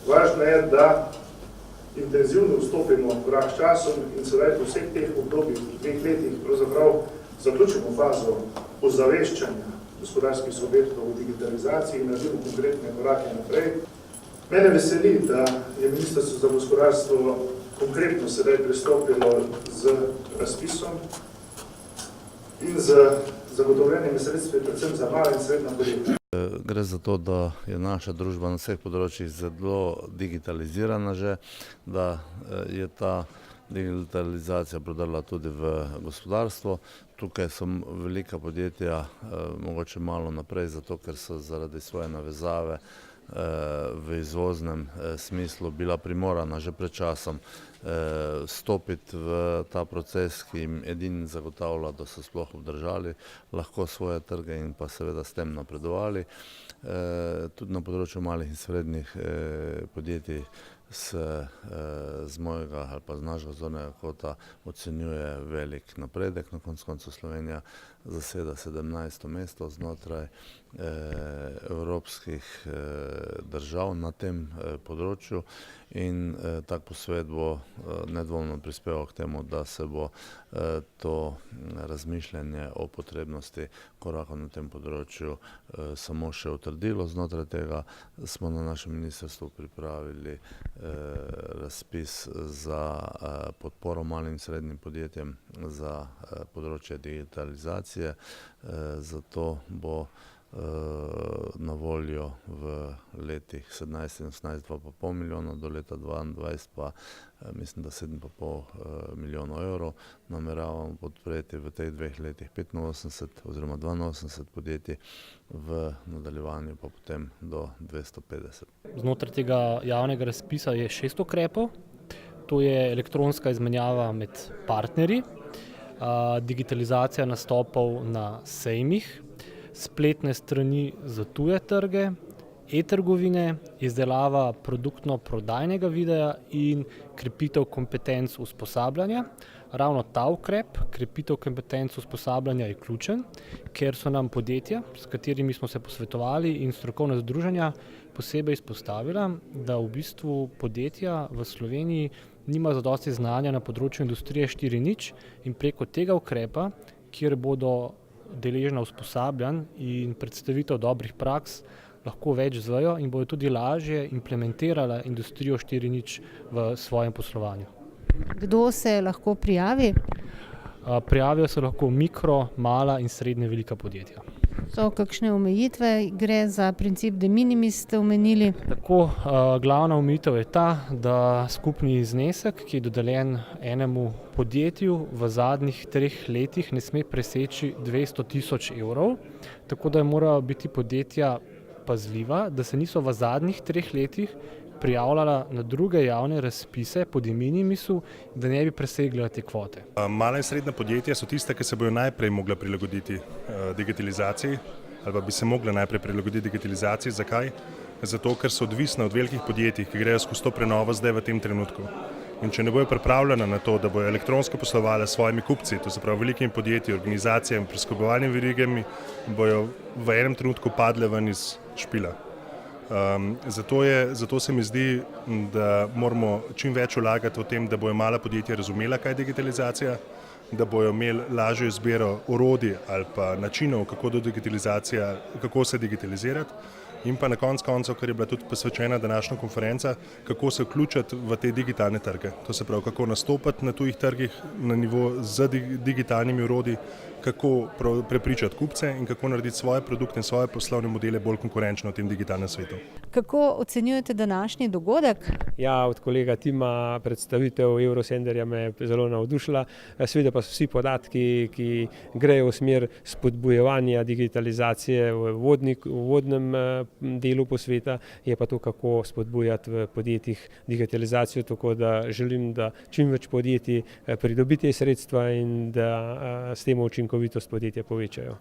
Važno je, da intenzivno vstopimo v korak s časom in sedaj po vseh teh obdobjih, 2 letih, pravzaprav zaključimo fazo ozaveščanja gospodarskih subjektov v digitalizaciji in naredimo konkretne korake naprej. Mene veseli, da je Ministrstvo za gospodarstvo konkretno sedaj pristopilo z razpisom in z zagotovljenimi sredstvi, predvsem za mala in srednja podjetja. Gre za to, da je naša družba na vseh področjih zelo digitalizirana že, da je ta digitalizacija prodala tudi v gospodarstvo. Tukaj so velika podjetja mogoče malo naprej, zato ker so zaradi svoje navezave v izvoznem smislu bila primorana že pred časom stopiti v ta proces, ki jim edini zagotavlja, da so sploh obdržali lahko svoje trge in pa seveda s tem napredovali. Tudi na področju malih in srednjih podjetij se z mojega ali pa z našega zornega kota ocenjuje velik napredek. Na koncu koncev Slovenija zaseda 17. mesto znotraj evropskih držav na tem področju in tak posvet bo nedvomno prispeval k temu, da se bo to razmišljanje o potrebnosti korakov na tem področju samo še utrdilo. Znotraj tega smo na našem ministrstvu pripravili razpis za podporo malim in srednjim podjetjem za področje digitalizacije. Zato bo na voljo v letih 17 in 18 2,5 milijona, do leta 2022 pa mislim, da 7,5 milijonov evrov. Nameravamo podpreti v teh 2 letih 85 oziroma 82 podjetij, v nadaljevanju pa potem do 250. Znotraj tega javnega razpisa je 6 ukrepov. To je elektronska izmenjava med partnerji, digitalizacija nastopov na sejmih, spletne strani za tuje trge, e-trgovine, izdelava produktno-prodajnega videa in krepitev kompetenc usposabljanja. Ravno ta ukrep, krepitev kompetenc usposabljanja, je ključen, ker so nam podjetja, s katerimi smo se posvetovali, in strokovna združenja posebej izpostavila, da v bistvu podjetja v Sloveniji nima zadosti znanja na področju industrije 4.0 in preko tega ukrepa, kjer bodo deležna usposabljanj in predstavitev dobrih praks, lahko več zvejo in bodo tudi lažje implementirala industrijo 4.0 v svojem poslovanju. Kdo se lahko prijavi? Prijavijo se lahko mikro, mala in srednje velika podjetja. So kakšne omejitve? Gre za princip de minimis, ste omenili. Tako, glavna omejitev je ta, da skupni znesek, ki je dodeljen enemu podjetju, v zadnjih 3 letih ne sme preseči 200 tisoč evrov, tako da morajo biti podjetja pazljiva, da se niso v zadnjih 3 letih prijavljala na druge javne razpise po de minimisu, da ne bi presegla te kvote. Mala in srednja podjetja so tiste, ki se bodo najprej mogla prilagoditi digitalizaciji ali pa bi se mogla najprej prilagoditi digitalizaciji. Zakaj? Zato, ker so odvisne od velikih podjetij, ki grejo skozi to prenovo zdaj v tem trenutku. In če ne bojo pripravljena na to, da bojo elektronsko poslovali s svojimi kupci, to se pravi velikimi podjetji, organizacijami, preskrbovalnimi verigami, bojo v enem trenutku padle ven iz špila. Zato se mi zdi, da moramo čim več vlagati v tem, da bojo mala podjetja razumela, kaj je digitalizacija, da bojo imeli lažjo izbiro orodij ali pa načinov, kako se digitalizirati. In pa na koncu koncev, kar je bila tudi posvečena današnja konferenca, kako se vključiti v te digitalne trge. To se pravi, kako nastopati na tujih trgih na nivo z digitalnimi orodji, kako prepričati kupce in kako narediti svoje produkte in svoje poslovne modele bolj konkurenčne v tem digitalnem svetu. Kako ocenjujete današnji dogodek? Ja, od kolega Tima predstavitev Eurosenderja me je zelo navdušila. Seveda pa so vsi podatki, ki grejo v smer spodbujevanja digitalizacije v uvodnem delu posveta, je pa to, kako spodbujati v podjetjih digitalizacijo, tako da želim, da čim več podjetij pridobi te sredstva in da s tem učinkovitost podjetja povečajo.